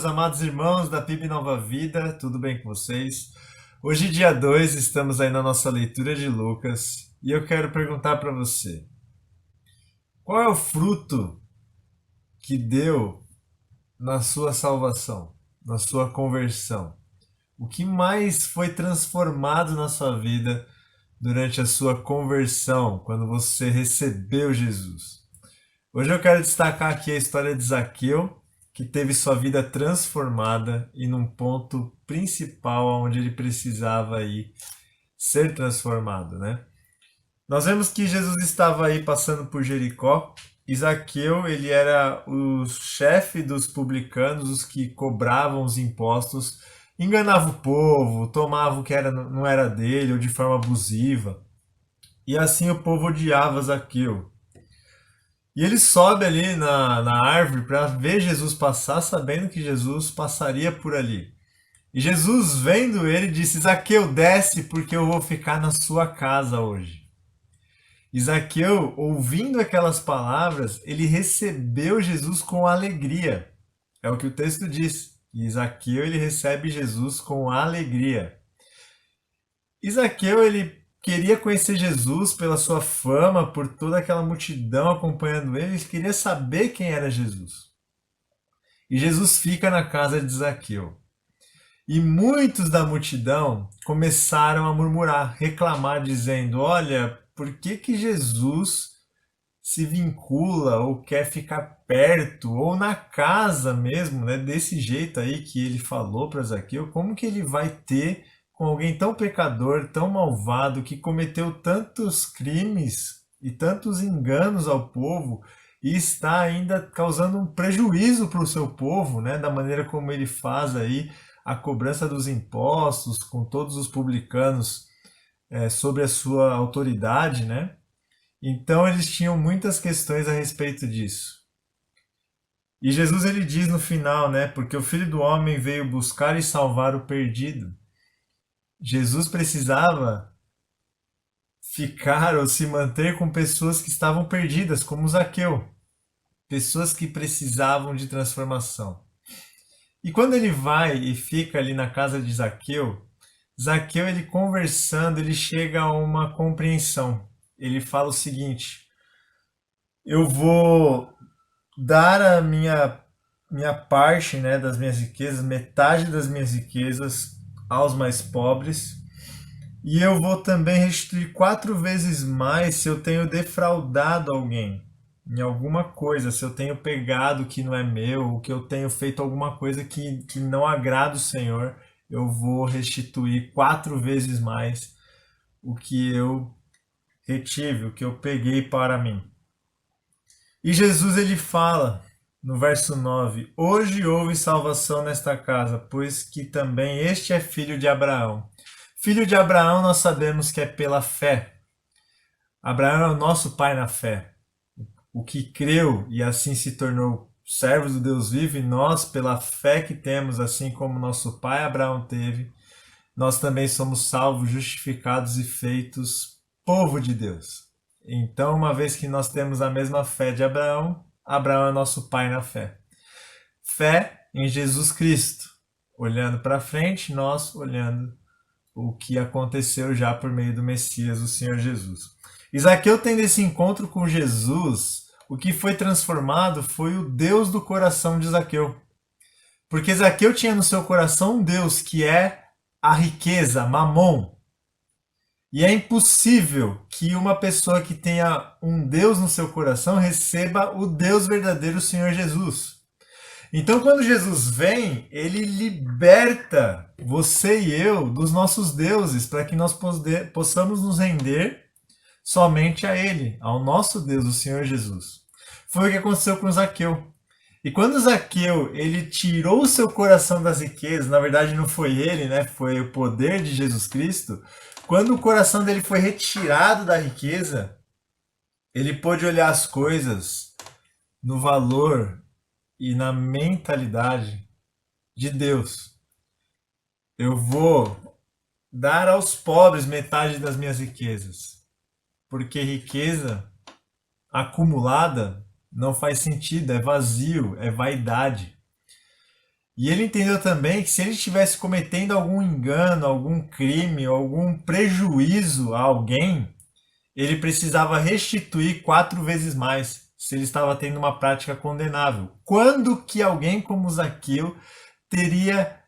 meus amados irmãos da PIB Nova Vida, tudo bem com vocês? Hoje, dia 2, estamos aí na nossa leitura de Lucas e eu quero perguntar para você: qual é o fruto que deu na sua salvação, na sua conversão? O que mais foi transformado na sua vida durante a sua conversão, quando você recebeu Jesus? Hoje eu quero destacar aqui a história de Zaqueu, que teve sua vida transformada e num ponto principal onde ele precisava ir ser transformado, né? Nós vemos que Jesus estava aí passando por Jericó e Zaqueu, ele era o chefe dos publicanos, os que cobravam os impostos, enganava o povo, tomava o que não era dele ou de forma abusiva. E assim o povo odiava Zaqueu. E ele sobe ali na árvore para ver Jesus passar, sabendo que Jesus passaria por ali. E Jesus, vendo ele, disse: Zaqueu, desce, porque eu vou ficar na sua casa hoje. E Zaqueu, ouvindo aquelas palavras, ele recebeu Jesus com alegria. É o que o texto diz. E Zaqueu, ele recebe Jesus com alegria. E Zaqueu, ele queria conhecer Jesus pela sua fama, por toda aquela multidão acompanhando ele, ele queria saber quem era Jesus. E Jesus fica na casa de Zaqueu. E muitos da multidão começaram a murmurar, reclamar, dizendo: Olha, por que que Jesus se vincula ou quer ficar perto ou na casa mesmo, né, desse jeito aí que ele falou para Zaqueu? Como que ele vai ter com alguém tão pecador, tão malvado, que cometeu tantos crimes e tantos enganos ao povo e está ainda causando um prejuízo para o seu povo, né, da maneira como ele faz aí a cobrança dos impostos com todos os publicanos sobre a sua autoridade, né? Então eles tinham muitas questões a respeito disso. E Jesus ele diz no final, né? Porque o Filho do Homem veio buscar e salvar o perdido. Jesus precisava ficar ou se manter com pessoas que estavam perdidas, como Zaqueu, pessoas que precisavam de transformação. E quando ele vai e fica ali na casa de Zaqueu, Zaqueu ele conversando, ele chega a uma compreensão. Ele fala o seguinte: eu vou dar a minha parte, né, das minhas riquezas, metade das minhas riquezas aos mais pobres, e eu vou também restituir 4 vezes mais se eu tenho defraudado alguém em alguma coisa, se eu tenho pegado o que não é meu, ou que eu tenho feito alguma coisa que não agrada o Senhor, eu vou restituir 4 vezes mais o que eu retive, o que eu peguei para mim. E Jesus ele fala no verso 9: Hoje houve salvação nesta casa, pois que também este é filho de Abraão. Filho de Abraão nós sabemos que é pela fé. Abraão é o nosso pai na fé, o que creu e assim se tornou servos do Deus vivo, e nós, pela fé que temos, assim como nosso pai Abraão teve, nós também somos salvos, justificados e feitos povo de Deus. Então, uma vez que nós temos a mesma fé de Abraão, Abraão é nosso pai na fé. Fé em Jesus Cristo. Olhando para frente, nós olhando o que aconteceu já por meio do Messias, o Senhor Jesus. Zaqueu tendo esse encontro com Jesus, o que foi transformado foi o Deus do coração de Zaqueu. Porque Zaqueu tinha no seu coração um Deus que é a riqueza, Mamon. E é impossível que uma pessoa que tenha um Deus no seu coração receba o Deus verdadeiro, o Senhor Jesus. Então, quando Jesus vem, ele liberta você e eu dos nossos deuses, para que nós possamos nos render somente a Ele, ao nosso Deus, o Senhor Jesus. Foi o que aconteceu com Zaqueu. E quando Zaqueu ele tirou o seu coração das riquezas, na verdade não foi ele, né? Foi o poder de Jesus Cristo. Quando o coração dele foi retirado da riqueza, ele pôde olhar as coisas no valor e na mentalidade de Deus. Eu vou dar aos pobres metade das minhas riquezas, porque riqueza acumulada não faz sentido, é vazio, é vaidade. E ele entendeu também que se ele estivesse cometendo algum engano, algum crime, algum prejuízo a alguém, ele precisava restituir 4 vezes mais se ele estava tendo uma prática condenável. Quando que alguém como Zaqueu teria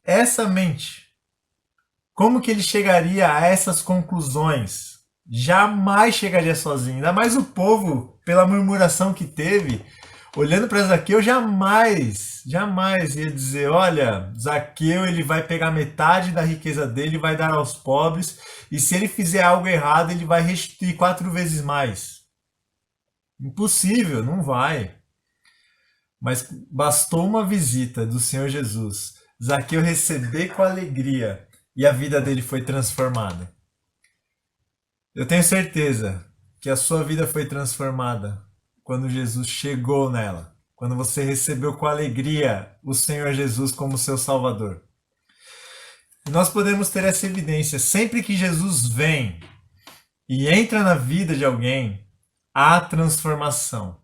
essa mente? Como que ele chegaria a essas conclusões? Jamais chegaria sozinho. Ainda mais o povo, pela murmuração que teve, olhando para Zaqueu, jamais ia dizer, olha, Zaqueu ele vai pegar metade da riqueza dele e vai dar aos pobres, e se ele fizer algo errado, ele vai restituir 4 vezes mais. Impossível, não vai. Mas bastou uma visita do Senhor Jesus, Zaqueu receber com alegria, e a vida dele foi transformada. Eu tenho certeza que a sua vida foi transformada quando Jesus chegou nela, quando você recebeu com alegria o Senhor Jesus como seu Salvador. E nós podemos ter essa evidência sempre que Jesus vem e entra na vida de alguém, há transformação.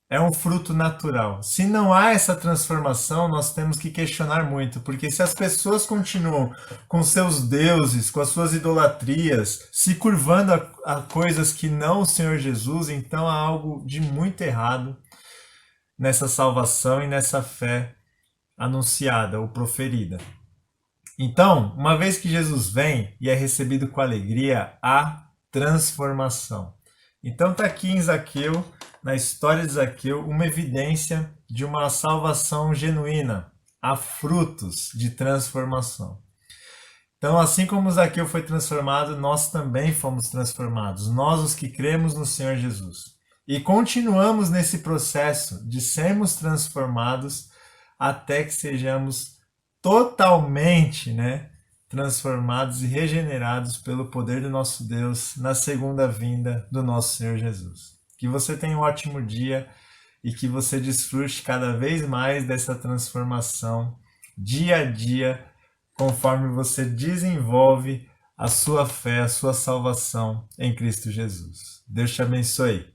É um fruto natural. Se não há essa transformação, nós temos que questionar muito, porque se as pessoas continuam com seus deuses, com as suas idolatrias, se curvando a coisas que não o Senhor Jesus, então há algo de muito errado nessa salvação e nessa fé anunciada ou proferida. Então, uma vez que Jesus vem e é recebido com alegria, há transformação. Então está aqui em Zaqueu, na história de Zaqueu, uma evidência de uma salvação genuína. Há frutos de transformação. Então, assim como Zaqueu foi transformado, nós também fomos transformados. Nós, os que cremos no Senhor Jesus. E continuamos nesse processo de sermos transformados até que sejamos totalmente, transformados e regenerados pelo poder do nosso Deus na segunda vinda do nosso Senhor Jesus. Que você tenha um ótimo dia e que você desfrute cada vez mais dessa transformação dia a dia, conforme você desenvolve a sua fé, a sua salvação em Cristo Jesus. Deus te abençoe.